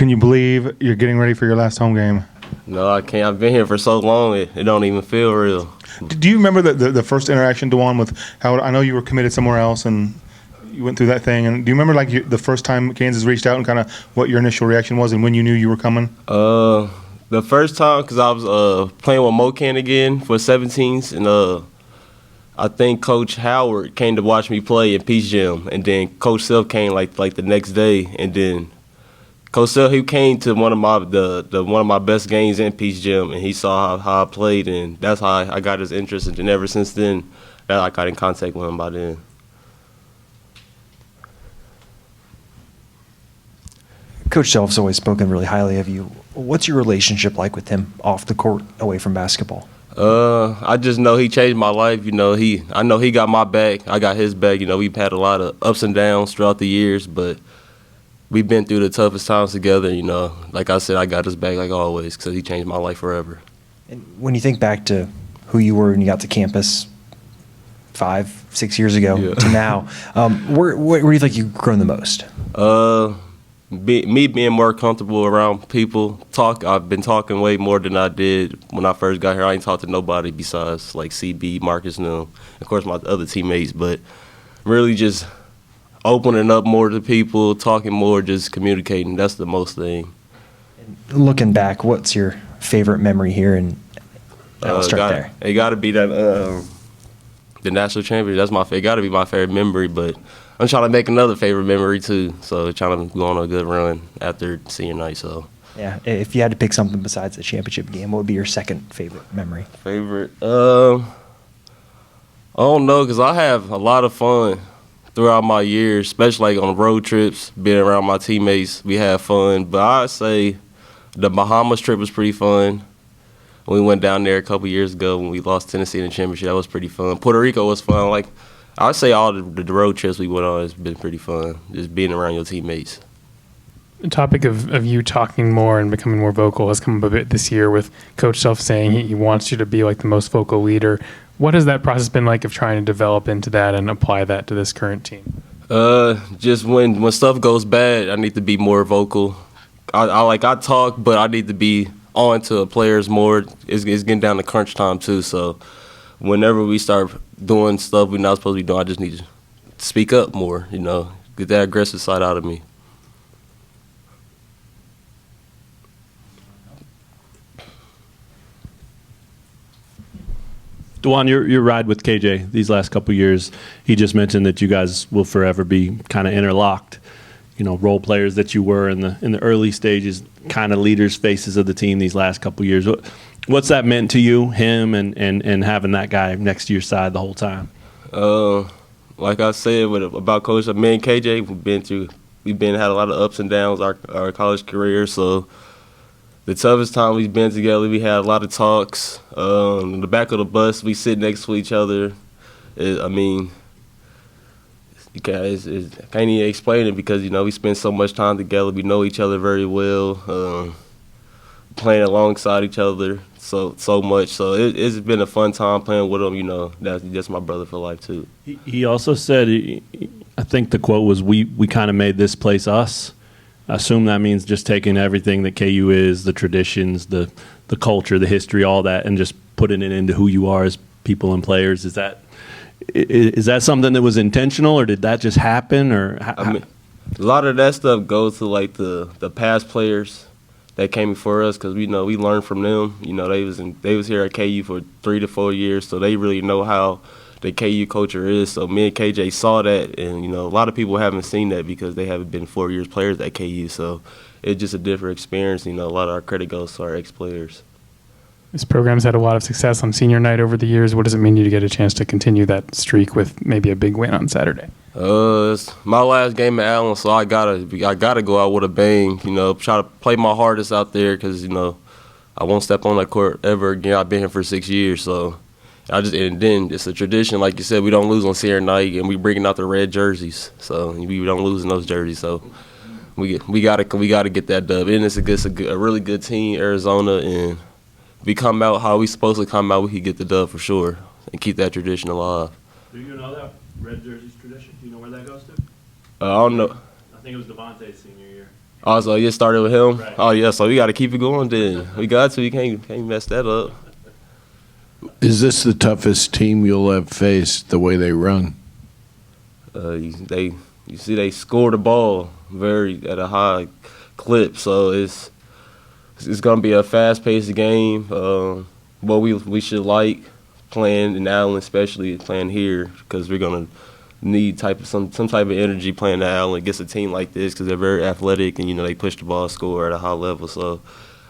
Can you believe you're getting ready for your last home game? No, I can't. I've been here for so long, it don't even feel real. Do you remember the first interaction, Dajuan, with how I know you were committed somewhere else and you went through that thing? And do you remember the first time Kansas reached out and kind of what your initial reaction was and when you knew you were coming? The first time, because I was playing with Mocan again for 17s, and I think Coach Howard came to watch me play in Peace Gym, and then Coach Self came like the next day, and then Coach Self, he came to one of my best games in Peace Gym, and he saw how I played, and that's how I got his interest, and then ever since then, I got in contact with him by then. Coach Self's always spoken really highly of you. What's your relationship like with him off the court, away from basketball? I just know he changed my life. I know he got my back. I got his back. We've had a lot of ups and downs throughout the years, but we've been through the toughest times together. Like I said, I got his back like always because he changed my life forever. And when you think back to who you were when you got to campus 5-6 years ago to now, where do you think you've grown the most? Me being more comfortable around people. I've been talking way more than I did when I first got here. I ain't talked to nobody besides like CB, Marcus, and of course my other teammates. But really just opening up more to people, talking more, just communicating. That's the most thing. Looking back, what's your favorite memory here? And I'll start there. It got to be that the national championship. It got to be my favorite memory, but I'm trying to make another favorite memory too. So trying to go on a good run after senior night. So yeah, if you had to pick something besides the championship game, what would be your second favorite memory? Favorite? I don't know, because I have a lot of fun throughout my years, especially like on road trips, being around my teammates. We have fun, but I'd say the Bahamas trip was pretty fun. We went down there a couple years ago when we lost Tennessee in the championship. That was pretty fun. Puerto Rico was fun. Like I'd say all the road trips we went on has been pretty fun, just being around your teammates. The topic of you talking more and becoming more vocal has come up a bit this year with Coach Self saying he wants you to be like the most vocal leader. What has that process been like of trying to develop into that and apply that to this current team? Just when stuff goes bad, I need to be more vocal. I talk, but I need to be on to players more. It's getting down to crunch time too, so whenever we start doing stuff we're not supposed to be doing, I just need to speak up more, get that aggressive side out of me. Dajuan, your ride with KJ these last couple years, he just mentioned that you guys will forever be kind of interlocked. Role players that you were in the early stages, kind of leaders, faces of the team these last couple years. What's that meant to you, him, and having that guy next to your side the whole time? Like I said about Coach, me and KJ, we've had a lot of ups and downs our college career. So the toughest time we've been together, we had a lot of talks. In the back of the bus, we sit next to each other. You can't even explain it because we spend so much time together. We know each other very well, playing alongside each other so much. So it's been a fun time playing with him. That's my brother for life too. He also said, I think the quote was, "We kind of made this place us." I assume that means just taking everything that KU is, the traditions, the culture, the history, all that, and just putting it into who you are as people and players. Is that something that was intentional, or did that just happen? Or a lot of that stuff goes to like the past players that came before us, because we learned from them. They was here at KU for 3 to 4 years, so they really know how the KU culture is. So me and KJ saw that, and a lot of people haven't seen that because they haven't been 4 years players at KU. So it's just a different experience. A lot of our credit goes to our ex-players. This program's had a lot of success on senior night over the years. What does it mean to you to get a chance to continue that streak with maybe a big win on Saturday? It's my last game at Allen, so I gotta go out with a bang. Try to play my hardest out there because I won't step on that court ever again. I've been here for 6 years, so and then it's a tradition, like you said, we don't lose on senior night, and we bringing out the red jerseys, so we don't lose in those jerseys. So we gotta get that dub. And it's a really good team, Arizona, and we come out how we supposed to come out, we can get the dub for sure and keep that tradition alive. Do you know that red jersey's tradition? Do you know where that goes to? I don't know. I think it was Devontae's senior year. Also, you started with him. Right. Oh yeah, so we got to keep it going. Then we got to. You can't mess that up. Is this the toughest team you'll have faced? The way they run. You see they score the ball at a high clip, so it's gonna be a fast-paced game. What we should like playing in Allen, especially playing here, because we're gonna need some type of energy playing at Allen against a team like this, because they're very athletic and they push the ball, score at a high level. So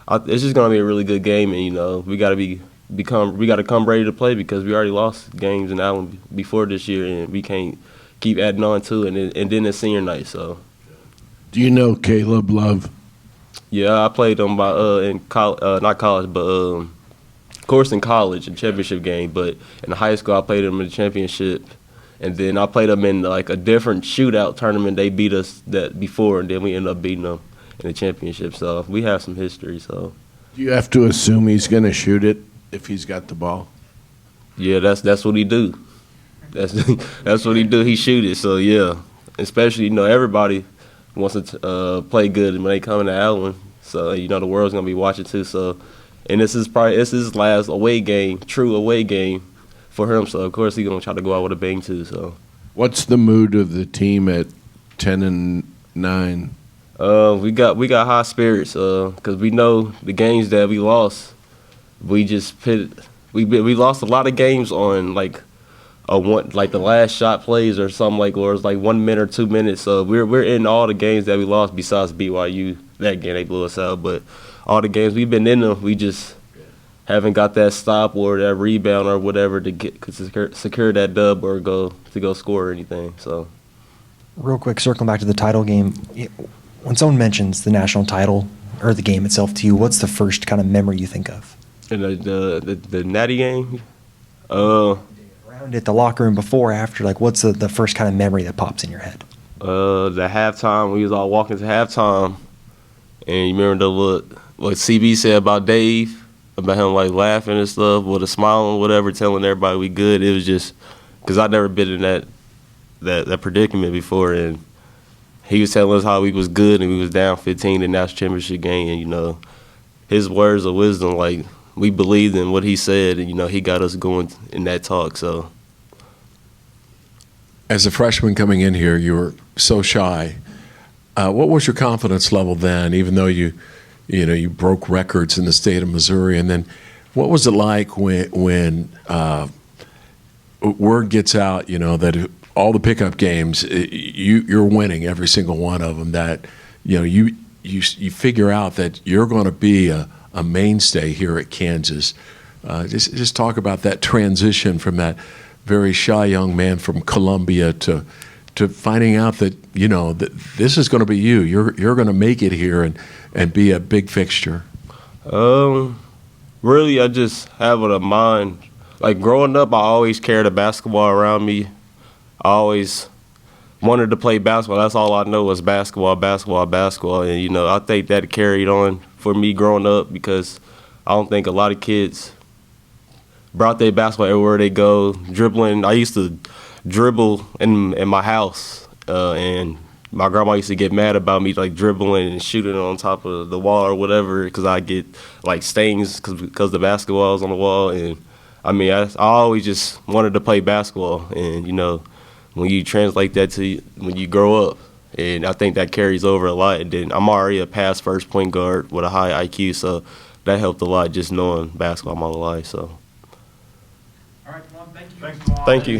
it's just gonna be a really good game, and we gotta come ready to play, because we already lost games in Allen before this year, and we can't keep adding on to it. And then it's senior night. So, do you know Caleb Love? Yeah, I played him in not college, but of course in college, in championship game. But in high school, I played him in the championship. And then I played them in like a different shootout tournament. They beat us that before, and then we ended up beating them in the championship. So we have some history. So do you have to assume he's going to shoot it if he's got the ball? Yeah, that's what he do. That's what he do. He shoot it. So yeah, especially everybody wants to play good when they come to Allen. So the world's gonna be watching too. So, and this is his last true away game for him, so of course he's gonna try to go out with a bang too. So, what's the mood of the team at 10-9? We got high spirits because we know the games that we lost. We lost a lot of games on like the last shot plays or something or it's like 1 minute or 2 minutes. So we're in all the games that we lost besides BYU. That game they blew us out, but all the games we've been in them, we just haven't got that stop or that rebound or whatever to secure that dub or go score or anything. So, real quick, circling back to the title game, when someone mentions the national title or the game itself to you, what's the first kind of memory you think of? And the Natty game, around at the locker room before, after, like what's the first kind of memory that pops in your head? The halftime, we was all walking to halftime, and you remember what CB said about Dave. About him like laughing and stuff with a smile and whatever, telling everybody we good. It was just because I'd never been in that predicament before, and he was telling us how we was good and we was down 15 in the national championship game, and his words of wisdom, like we believed in what he said, and he got us going in that talk. So, as a freshman coming in here, you were so shy. What was your confidence level then, even though you broke records in the state of Missouri? And then what was it like when word gets out, that all the pickup games, you're winning every single one of them, that, you figure out that you're going to be a mainstay here at Kansas. Just talk about that transition from that very shy young man from Columbia to finding out that, that this is going to be you. You're going to make it here and be a big fixture. Really, I just have a mind. Like growing up, I always carried a basketball around me. I always wanted to play basketball. That's all I know was basketball. And, I think that carried on for me growing up, because I don't think a lot of kids brought their basketball everywhere they go, dribbling. I used to dribble in my house, and my grandma used to get mad about me like dribbling and shooting on top of the wall or whatever, because I get like stains because the basketball is on the wall. And I always just wanted to play basketball, and when you translate that to when you grow up, and I think that carries over a lot. And then I'm already a past first point guard with a high IQ, so that helped a lot just knowing basketball my whole life. So. All right, Devon, thank you. Thank you.